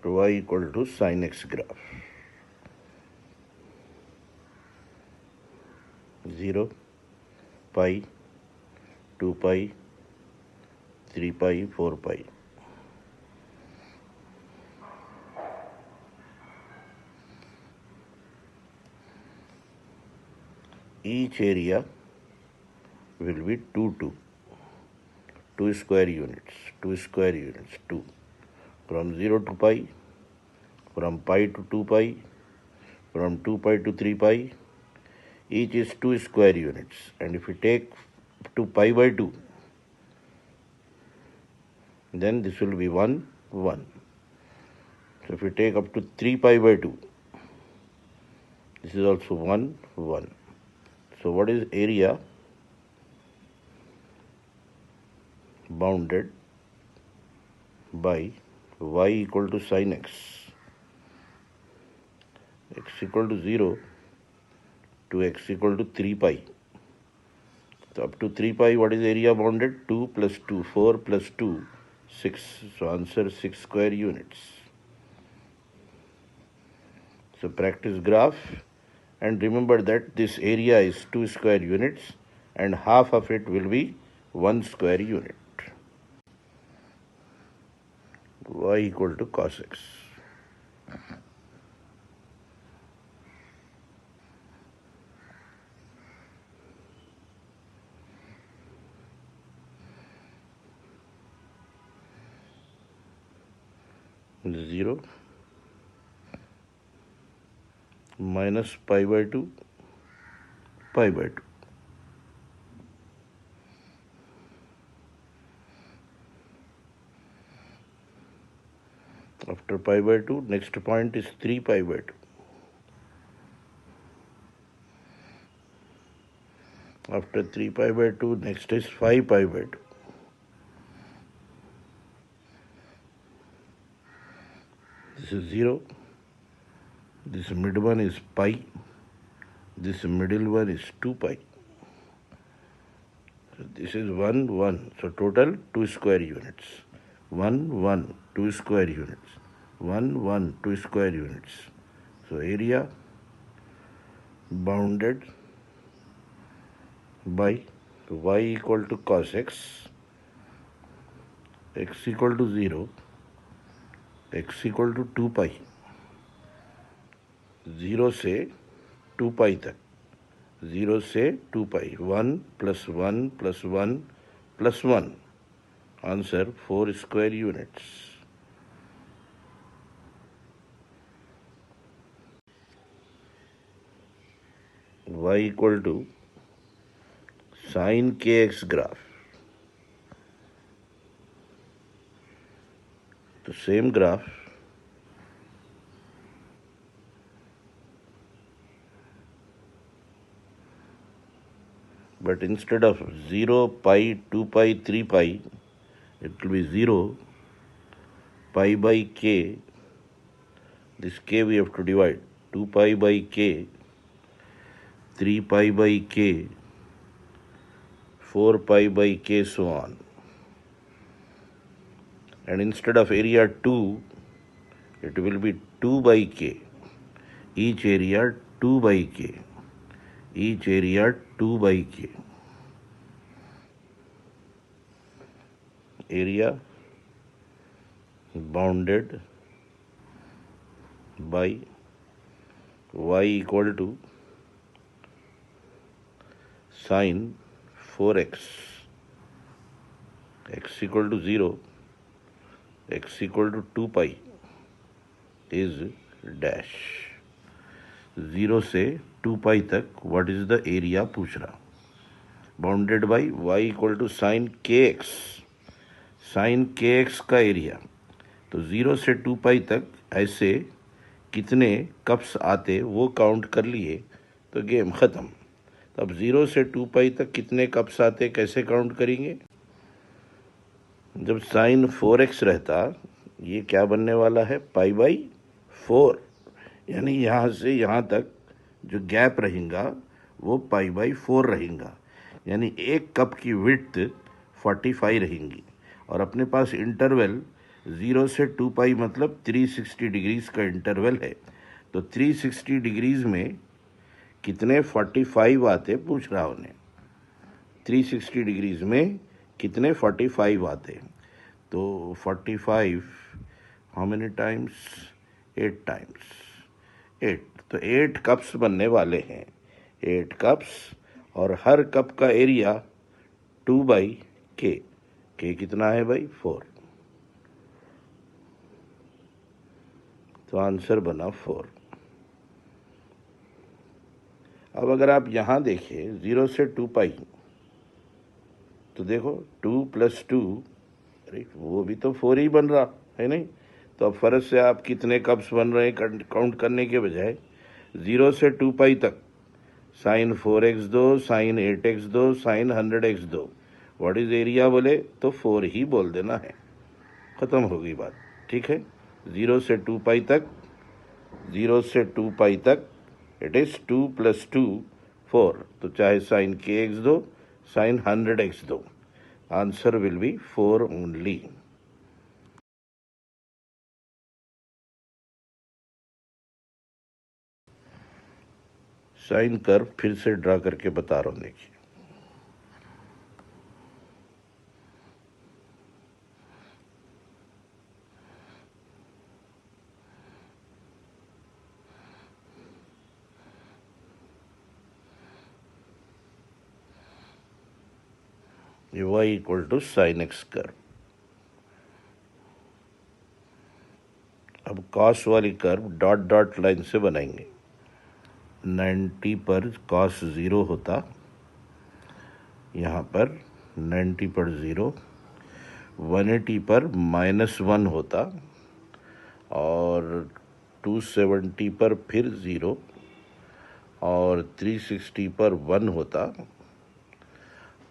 y equal to sin x graph. 0, pi, 2 pi, 3 pi, 4 pi. Each area will be 2 square units, 2. From 0 to pi, from pi to 2 pi, from 2 pi to 3 pi, each is 2 square units. And if we take to pi by 2, then this will be 1, 1. So if we take up to 3 pi by 2, this is also 1, 1. So what is area bounded by y equal to sin x equal to 0 to x equal to 3 pi. So up to 3 pi, what is area bounded? 2 plus 2, 4 plus 2, 6. So answer 6 square units. So practice graph and remember that this area is 2 square units and half of it will be 1 square unit. Y equal to cos x. Zero minus pi by 2, pi by 2. After pi by 2, next point is 3 pi by 2. After 3 pi by 2, next is 5 pi by 2. This is 0. This mid one is pi. This middle one is 2 pi. So this is 1, 1. So total 2 square units. 1, 1, 2 square units. 1, 1, 2 square units. So area bounded by y equal to cos x, x equal to 0, x equal to 2 pi. 0 से 2 pi तक, 0 से 2 pi, 1 plus 1 plus 1 plus 1. Answer 4 square units. Y equal to sin kx graph. The same graph but instead of 0, pi, 2 pi, 3 pi, it will be 0, pi by k. This k we have to divide. 2 pi by k, 3 pi by k, 4 pi by k, so on. And instead of area 2, it will be 2 by k. Each area 2 by k. Each area 2 by k. Area bounded by y equal to sin 4x, x equal to 0, x equal to 2 pi is dash. 0 से 2 pi तक what is the area पूछ रहा. Bounded by y equal to sin kx. sin kx का area. तो 0 से 2 pi तक ऐसे कितने कप्स आते वो काउंट कर लिए तो गेम ख़त्म. अब 0 से 2 pi तक कितने कप्स आते कैसे काउंट करेंगे. जब sin 4x रहता ये क्या बनने वाला है पाई बाई 4. यानी यहाँ से यहाँ तक जो गैप रहेगा वो पाई बाई 4 रहेगा. यानी एक कप की विड्थ 45 रहेंगी और अपने पास इंटरवल 0 से 2 पाई मतलब 360 डिग्रीज का इंटरवल है, तो 360 डिग्रीज में कितने 45 आते पूछ रहा उन्हें। 360 डिग्रीज में कितने 45 आते, तो 45 हाउ मेनी टाइम्स, 8 टाइम्स 8, तो 8 कप्स बनने वाले हैं, 8 कप्स, और हर कप का एरिया 2/k, के कितना है भाई 4, तो आंसर बना 4। अब अगर आप यहाँ देखें 0 से 2 पाई, तो देखो 2 + 2, अरे वो भी तो 4 ही बन रहा है नहीं, तो अब फर्ज से आप कितने कप्स बन रहे हैं काउंट करने के बजाय 0 से 2 पाई तक साइन 4x दो, साइन 8x दो, साइन 100x दो, व्हाट इज एरिया बोले तो 4 ही बोल देना है, ख़त्म हो गई बात। ठीक है, 0 से 2 पाई तक, 0 से 2 पाई तक इट इज़ 2 + 2 4, तो चाहे साइन kx दो, साइन 100x दो, answer will be 4 only. Sine curve फिर से ड्रा करके बता रहा हूँ, देखिए ये y = साइन x कर्व। अब कॉस वाली कर्व डॉट डॉट लाइन से बनाएंगे। 90 पर कॉस 0 होता, यहाँ पर 90 पर 0, 180 पर -1 होता, और 270 पर फिर 0, और 360 पर 1 होता,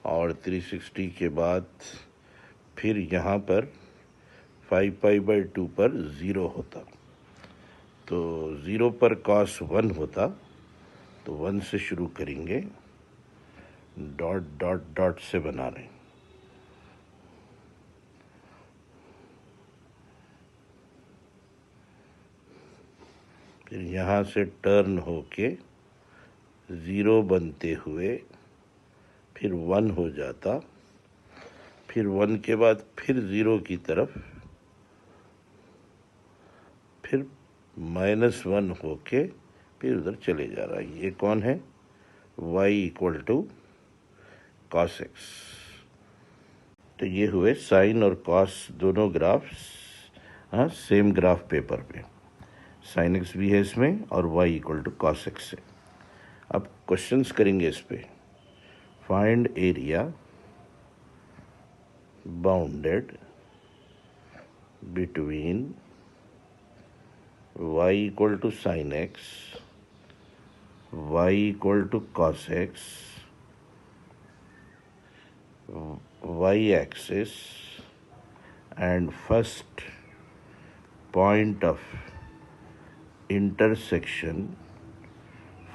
और 360 के बाद फिर यहाँ पर 5π/2 पर 0 होता, तो 0 पर cos 1 होता, तो 1 से शुरू करेंगे, डॉट डॉट डॉट से बना रहे हैं, फिर यहाँ से टर्न होके 0 बनते हुए फिर 1 हो जाता, फिर 1 के बाद फिर 0 की तरफ, फिर -1 होके फिर उधर चले जा रहा है। ये कौन है, y = cos x। तो ये हुए साइन और कॉस दोनों ग्राफ्स, हाँ सेम ग्राफ पेपर पे, साइन एक्स भी है इसमें और y = cos x है। अब क्वेश्चंस करेंगे इस पे। Find area bounded between y = sin x, y = cos x, y-axis and first point of intersection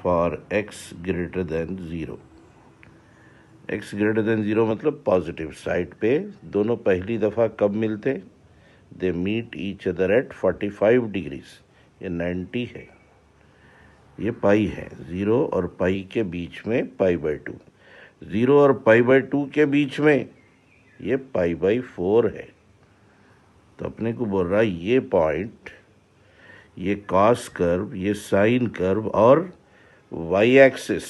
for x greater than 0। x greater than 0 मतलब पॉजिटिव साइड पे दोनों पहली दफ़ा कब मिलते, they meet each other at 45 degrees. ये 90 है, ये पाई है, 0 और पाई के बीच में π/2, 0 और π/2 के बीच में ये π/4 है, तो अपने को बोल रहा है ये पॉइंट, ये कॉस कर्व, ये साइन कर्व और Y axis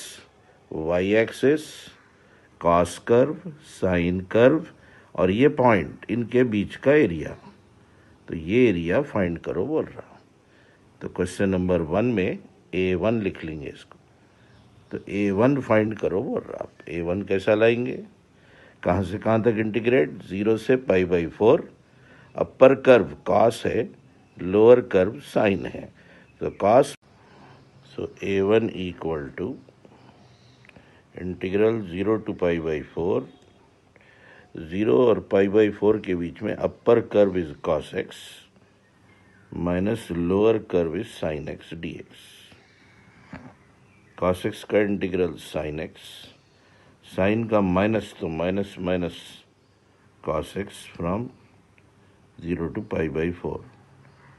cos curve, sine curve और ये पॉइंट, इनके बीच का एरिया, तो ये एरिया फाइंड करो बोल रहा। तो क्वेश्चन नंबर 1 में A1 लिख लेंगे इसको, तो A1 फाइंड करो बोल रहा। आप A1 कैसा लाएंगे, कहाँ से कहाँ तक इंटीग्रेट, 0 से π/4, अपर कर्व कॉस है, लोअर कर्व साइन है, तो cos, so A1 = integral 0 to π/4, 0 और π/4 के बीच में upper curve is cos x minus lower curve is sin x dx। cos x का इंटीग्रल sin x, साइन का माइनस तो minus minus cos x from 0 to pi by 4.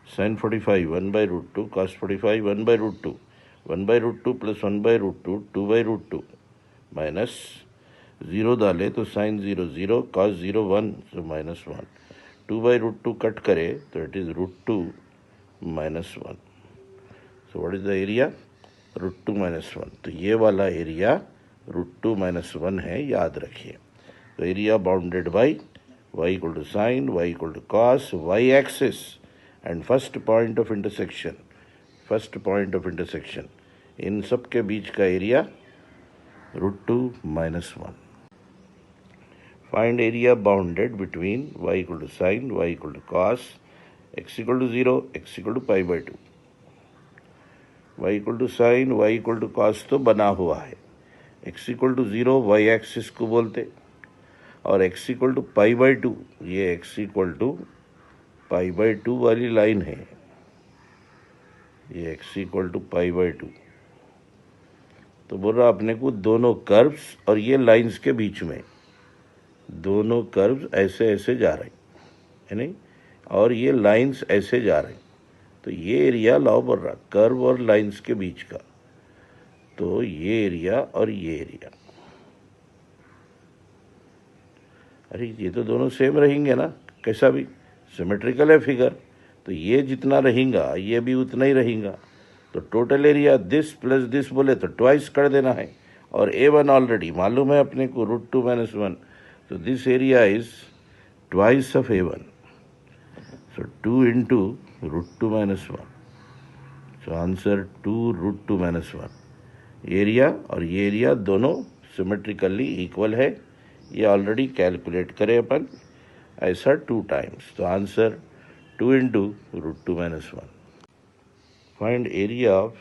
Sin 45 1 by root 2, cos 45 1 by root 2, 1 by root 2 plus 1 by root 2, 2 by root 2 minus 0 डाले तो sin 0 0, cos 0 1, so minus 1. 2 by root 2 cut करे तो it is root 2 minus 1. So what is the area? root 2 minus 1. तो ये वाला area root 2 minus 1 है, याद रखिए. तो area bounded by y equal to sin, y equal to cos, y axis and first point of intersection. इन सब के बीच का area root 2 minus 1. Find area bounded between y equal to sin, y equal to cos, x equal to 0, x equal to pi by 2. y equal to sin, y equal to cos तो बना हुआ है. x equal to 0 y axis को बोलते, और x equal to pi by 2, ये x equal to pi by 2 वाली line है. ये x equal to pi by 2. तो बोल रहा अपने को दोनों कर्व्स और ये लाइंस के बीच में दोनों कर्व्स ऐसे ऐसे जा रहे है नहीं, और ये लाइंस ऐसे जा रहे, तो ये एरिया लाओ बोल रहा कर्व और लाइंस के बीच का. तो ये एरिया और ये एरिया, अरे ये तो दोनों सेम रहेंगे ना, कैसा भी सिमेट्रिकल है फिगर. तो ये जितना रहेगा ये भी उतना ही रहेगा. तो total area this plus this बोले तो ट्वाइस कर देना है, और A1 ऑलरेडी मालूम है अपने को root 2 minus 1. So this area is twice of A1. So 2 into root 2 minus 1. So answer 2 root 2 minus 1. Area और ये एरिया दोनों सिमेट्रिकली इक्वल है, ये ऑलरेडी कैलकुलेट करें अपन ऐसा 2 times. तो answer 2 into root 2 minus 1. Find area of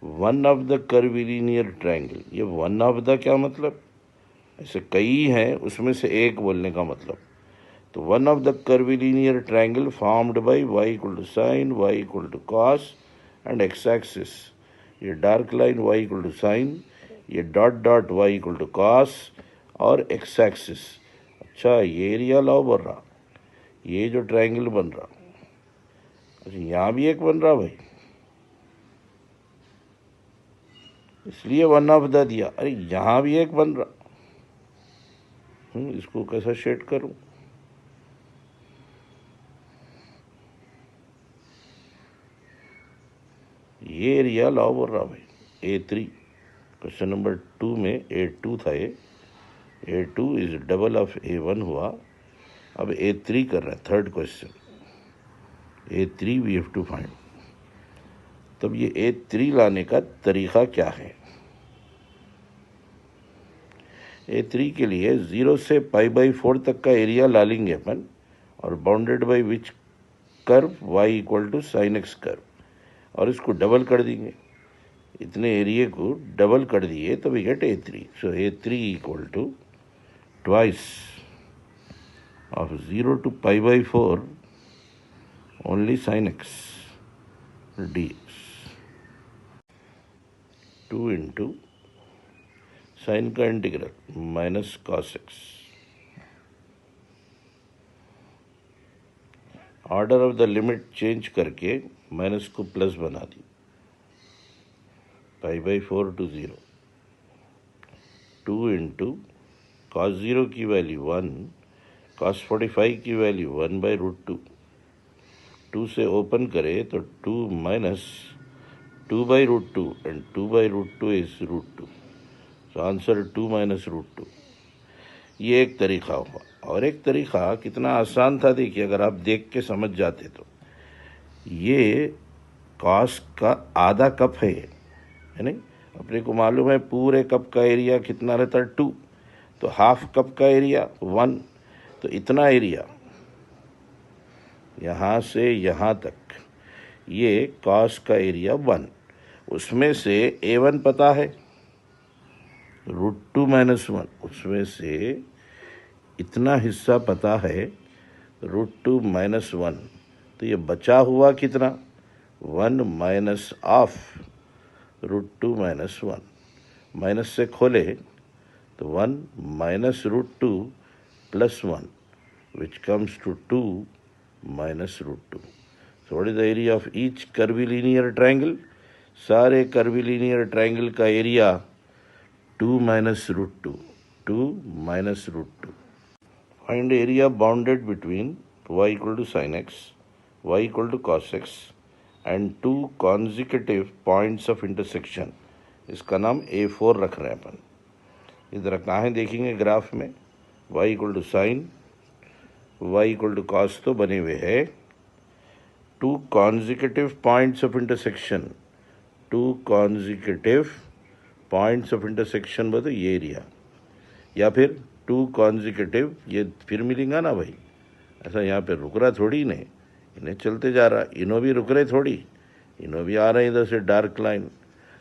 one of the curvilinear triangle. ये one of the क्या मतलब? ऐसे कई हैं, उसमें से एक बोलने का मतलब. तो one of the curvilinear triangle formed by y equal to sin, y equal to cos and x axis. ये dark line y equal to sin, ये dot dot y equal to cos और x axis. अच्छा ये area लाओ बन रहा, ये जो ट्रायंगल बन रहा, अच्छा यहाँ भी एक बन रहा भाई, इसलिए वन ऑफ द दिया. अरे यहाँ भी एक बन रहा, इसको कैसा शेड करूं? ये एरिया लाओ बोल रहा भाई A3. क्वेश्चन नंबर 2 में A2 था, ये A2 is double of A1 हुआ. अब A3 कर रहा है, third question. A3 we have to find. तब ये A3 लाने का तरीका क्या है? A3 के लिए 0 से पाई बाई 4 तक का एरिया ला लेंगे अपन, और bounded by which curve y equal to sine X curve, और इसको डबल कर देंगे. इतने एरिया को डबल कर दिए तो we get A3. So A3 equal to twice of 0 to pi by 4 only sine x dx. 2 into sine का integral minus cos x. Order of the limit change करके माइनस को प्लस बना दी. Pi by 4 to 0. 2 into cos 0 की value 1, cos 45 की value 1 by root 2. 2 से open करे तो 2 minus 2 by root 2, and 2 by root 2 is root 2. So answer 2 minus root 2. ये एक तरीका हुआ. और एक तरीका कितना आसान था देखिए, अगर आप देख के समझ जाते तो. ये कॉस का आधा कप है नहीं, अपने को मालूम है पूरे कप का एरिया कितना रहता है 2, तो हाफ कप का एरिया 1. तो इतना एरिया यहाँ से यहाँ तक, ये कॉस का एरिया 1. उसमें से A1 पता है रूट 2 minus 1, उसमें से इतना हिस्सा पता है रूट 2 minus 1. तो ये बचा हुआ कितना 1 minus of root 2 minus 1. Minus से खोले तो 1 minus root 2 plus 1 which comes to 2 minus root 2. So what is the area of each curvilinear triangle? सारे curvilinear triangle का area 2 minus root 2. 2 minus root 2. Find area bounded between y equal to sin x, y equal to cos x and two consecutive points of intersection. इसका नाम A4 रख रहे हैं अपन. इधर कहाँ है देखेंगे ग्राफ में, y equal to sine, y equal to cos तो बने हुए है. Two consecutive points of intersection, two consecutive points of intersection बोलो ये एरिया, या फिर टू कॉन्जिक्यूटिव, ये फिर मिलेगा ना भाई. ऐसा यहाँ पे रुक रहा थोड़ी नहीं, इन्हें चलते जा रहा, इन्हों भी रुक रहे थोड़ी, इन्हों भी आ रहे हैं इधर से डार्क लाइन,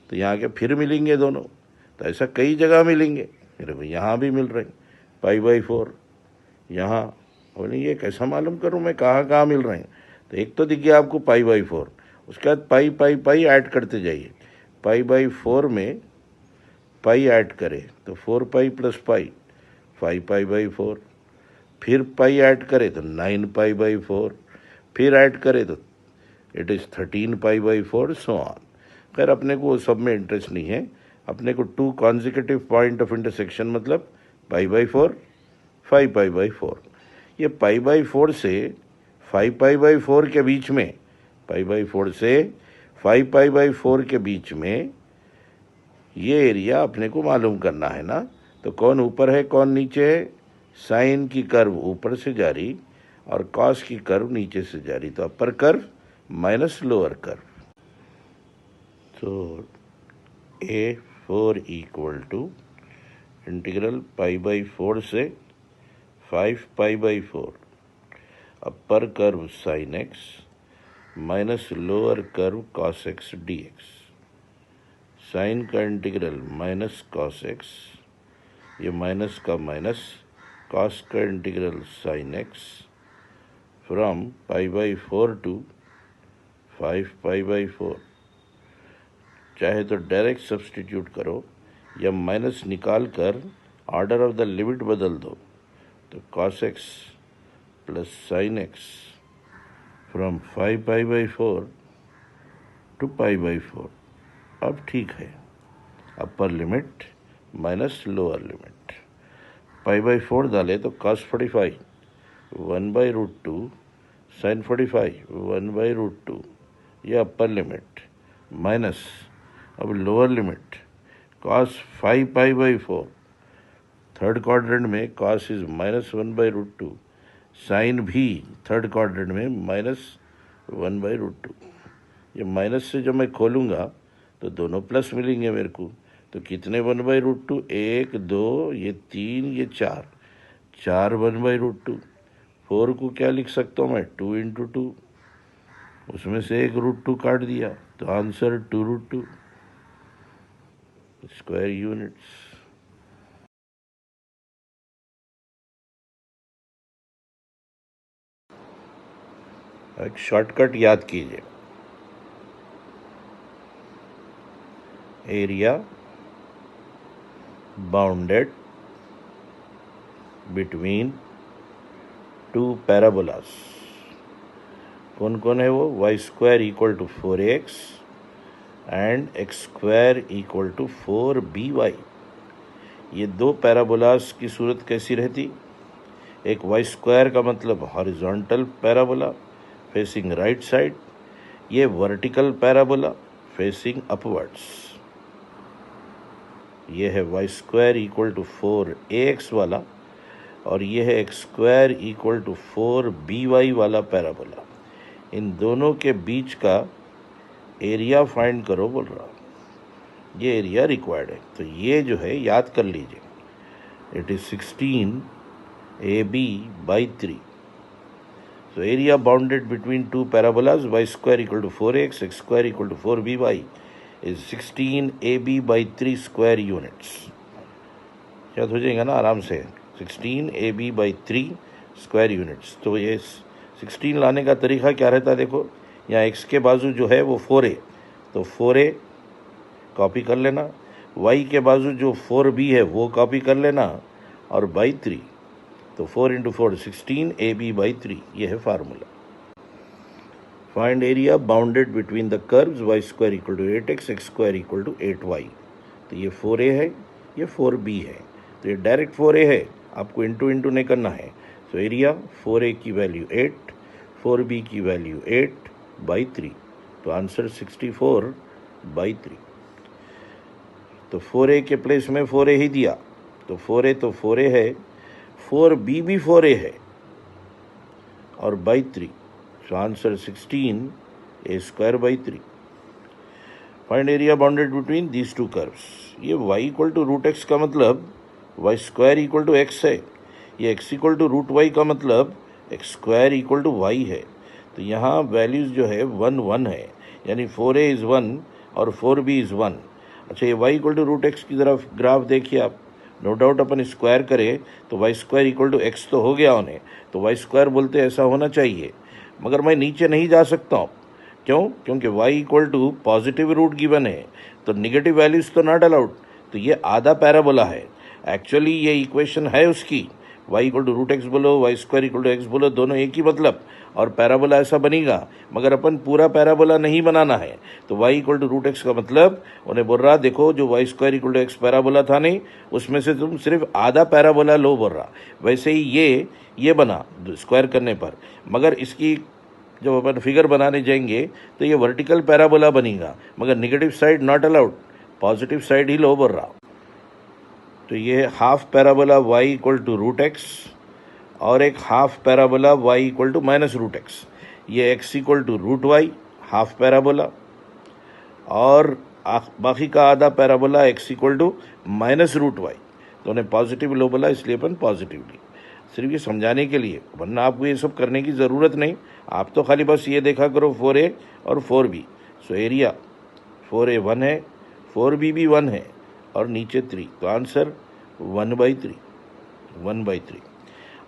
तो यहाँ के फिर मिलेंगे दोनों. तो ऐसा कई जगह मिलेंगे. मेरे को यहाँ भी मिल रहे π/4, यहाँ. बोले ये कैसा मालूम करूँ मैं कहाँ कहाँ मिल रहे हैं. तो एक तो दिख गया आपको π/4, उसके बाद पाई ऐड करते जाइए. π/4 में पाई ऐड करें तो 4π + पाई 5π/4, फिर पाई ऐड करें तो 9π/4, फिर ऐड करें तो इट इज़ 13π/4, सो ऑन. खैर अपने को सब में इंटरेस्ट नहीं है. अपने को two consecutive point of intersection मतलब π/4, 5π/4. ये π/4 से 5π/4 के बीच में, π/4 से 5π/4 के बीच में ये एरिया अपने को मालूम करना है ना. तो कौन ऊपर है कौन नीचे है. साइन की कर्व ऊपर से जारी और कॉस की कर्व नीचे से जारी. तो upper curve minus lower curve. तो A4 इक्वल टू इंटीग्रल π/4 से 5π/4 upper curve sine x minus lower curve cos x dx. Sine का इंटीग्रल माइनस कॉस एक्स, ये माइनस का माइनस, कॉस का integral sine x from π/4 to 5π/4. चाहे तो direct substitute करो या माइनस निकाल कर ऑर्डर ऑफ द लिमिट बदल दो. तो cos x plus sine x from 5π/4 to π/4. अब ठीक है, upper limit minus lower limit. π/4 डाले तो cos 45 1/√2, sin 45 1/√2, ये अपर लिमिट माइनस. अब lower limit cos 5π/4, third quadrant में cos इज माइनस 1/√2, साइन भी थर्ड क्वाड्रेंट में माइनस 1/√2. ये माइनस से जब मैं खोलूँगा तो दोनों प्लस मिलेंगे मेरे को. तो कितने 1/√2, 1 2, ये 3, ये 4, 4 1/√2. 4 को क्या लिख सकता हूँ मैं, 2 × 2, उसमें से एक √2 काट दिया तो आंसर 2√2 स्क्वायर यूनिट्स. एक शॉर्टकट याद कीजिए. Area bounded between two parabolas. कौन कौन है वो, y² = 4x and x² = 4by. ये दो पैराबोलास की सूरत कैसी रहती. एक y² का मतलब horizontal parabola facing right side, ये वर्टिकल पैराबोला फेसिंग अपवर्ड्स. ये है y² = 4ax वाला और ये है x² = 4by वाला पैराबोला. इन दोनों के बीच का एरिया फाइंड करो बोल रहा. ये एरिया रिक्वायर्ड है. तो ये जो है याद कर लीजिए, it is 16ab/3. So area bounded between two parabolas y² = 4x, x² = 4by is 16ab/3 square units. याद हो जाएगा ना आराम से, 16ab/3 square units. तो ये 16 लाने का तरीका क्या रहता है, देखो यहाँ x के बाजू जो है वो 4a, तो 4a कॉपी कर लेना, y के बाजू जो 4b है वो कॉपी कर लेना और by 3, तो 4 × 4 16ab/3, ये है formula. Find area bounded between the curves y square equal to 8x, x square equal to 8y। तो ये 4a है, ये 4b है, तो ये डायरेक्ट 4a है, आपको इंटू इंटू नहीं करना है। तो एरिया 4a की वैल्यू 8, 4b की वैल्यू 8/3, तो आंसर 64/3। तो 4a के प्लेस में 4a ही दिया, तो 4a तो 4a है, 4b भी 4a है और बाई 3, तो answer 16a² 3। Find area bounded between these two curves. ये y equal to root X का मतलब y square equal to X है, ये x equal to root Y का मतलब x square equal to Y है। तो यहाँ वैल्यूज़ जो है 1 1 है, यानी 4a इज़ 1 और 4b इज़ 1। अच्छा, ये y equal to root X की तरफ ग्राफ देखिए आप, नो डाउट अपन स्क्वायर करें तो y square equal to X तो हो गया उन्हें, तो y स्क्वायर बोलते ऐसा होना चाहिए, मगर मैं नीचे नहीं जा सकता हूँ। क्यों? क्योंकि y equal to positive root given है, तो निगेटिव वैल्यूज़ तो नॉट अलाउड। तो ये आधा पैराबोला है, एक्चुअली ये इक्वेशन है उसकी, y equal to root X बोलो, y square equal to X बोलो, दोनों एक ही मतलब, और पैराबोला ऐसा बनेगा, मगर अपन पूरा पैराबोला नहीं बनाना है। तो y equal to root X का मतलब उन्हें बोल रहा, देखो जो y square equal to X parabola था नहीं, उसमें से तुम सिर्फ आधा पैराबोला लो बोल रहा। वैसे ही ये बना स्क्वायर करने पर, मगर इसकी जब अपन फिगर बनाने जाएंगे तो ये वर्टिकल पैराबोला बनेगा, मगर negative side not allowed, positive side ही लो बोल रहा। तो ये half parabola y equal to root x और एक half parabola y equal to minus root x, ये x equal to root y half parabola, और बाकी का आधा parabola x equal to minus root y. तो उन्हें पॉजिटिव लो बोला, इसलिए अपन पॉजिटिव ली, सिर्फ ये समझाने के लिए, वरना आपको ये सब करने की ज़रूरत नहीं। आप तो खाली बस ये देखा करो 4a और 4b। सो एरिया 4a 1 है, 4b भी 1 है और नीचे 3, तो आंसर 1/3, 1/3।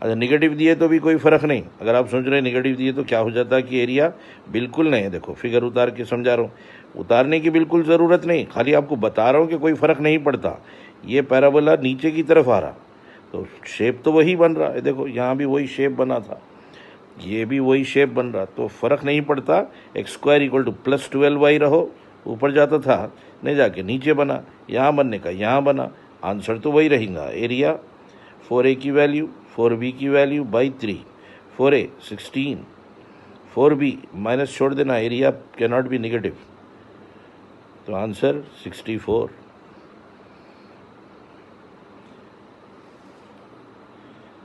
अच्छा, निगेटिव दिए तो भी कोई फ़र्क नहीं, अगर आप सोच रहे हैं निगेटिव दिए तो क्या हो जाता कि एरिया, बिल्कुल नहीं। देखो फिगर उतार के समझा रहा हूँ, उतारने की बिल्कुल ज़रूरत नहीं, खाली आपको बता रहा हूँ कि कोई फ़र्क नहीं पड़ता। ये पैराबोला नीचे की तरफ आ रहा, तो शेप तो वही बन रहा है, देखो यहाँ भी वही शेप बना था, ये भी वही शेप बन रहा, तो फ़र्क नहीं पड़ता। X square equal two plus 12y रहो, ऊपर जाता था, नहीं जाके नीचे बना, यहाँ बनने का यहाँ बना, आंसर तो वही रहेगा। एरिया 4a की वैल्यू 4b की value by 3, 4a 16, 4b minus छोड़ देना, area can not be negative, तो आंसर 64।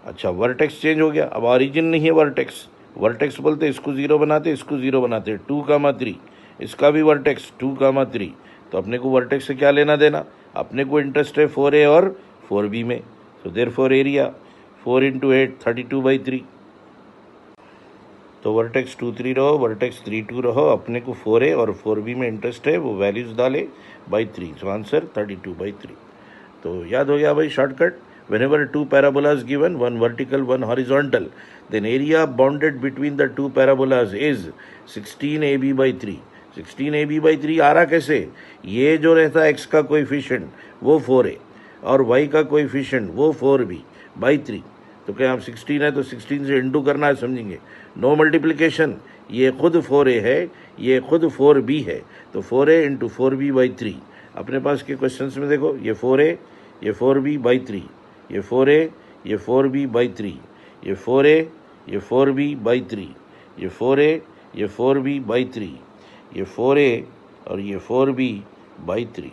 अच्छा, वर्टेक्स चेंज हो गया, अब ऑरिजिन नहीं है वर्टेक्स, वर्टेक्स बोलते इसको 0 बनाते, इसको 0 बनाते, 2,3, इसका भी वर्टेक्स 2,3, तो अपने को वर्टेक्स से क्या लेना देना, अपने को इंटरेस्ट है 4a और 4b में। सो देयरफॉर एरिया 4 × 8 32/3, तो वर्टेक्स 2 3 रहो, वर्टेक्स 3 2 रहो, अपने को 4a और 4b में इंटरेस्ट है, वो वैल्यूज़ डाले बाई 3, सो आंसर 32/3। तो याद हो गया भाई shortcut. Whenever two parabolas given, one vertical, one horizontal, then area bounded between the two parabolas is 16ab/3। 16ab/3 आ रहा कैसे? ये जो रहता है x का कोएफिशिएंट वो 4a और y का कोएफिशिएंट वो 4b/3। तो क्या हम 16 है तो 16 से इंटू करना है, समझेंगे, नो मल्टीप्लिकेशन। ये खुद 4a है, ये खुद 4b है, तो 4a × 4b/3। अपने पास के क्वेश्चंस में देखो, ये 4a, ये 4b/3, ये 4a, ये 4b/3, ये 4a, ये 4b/3, ये 4a, ये 4b/3, ये 4a और ये 4b/3।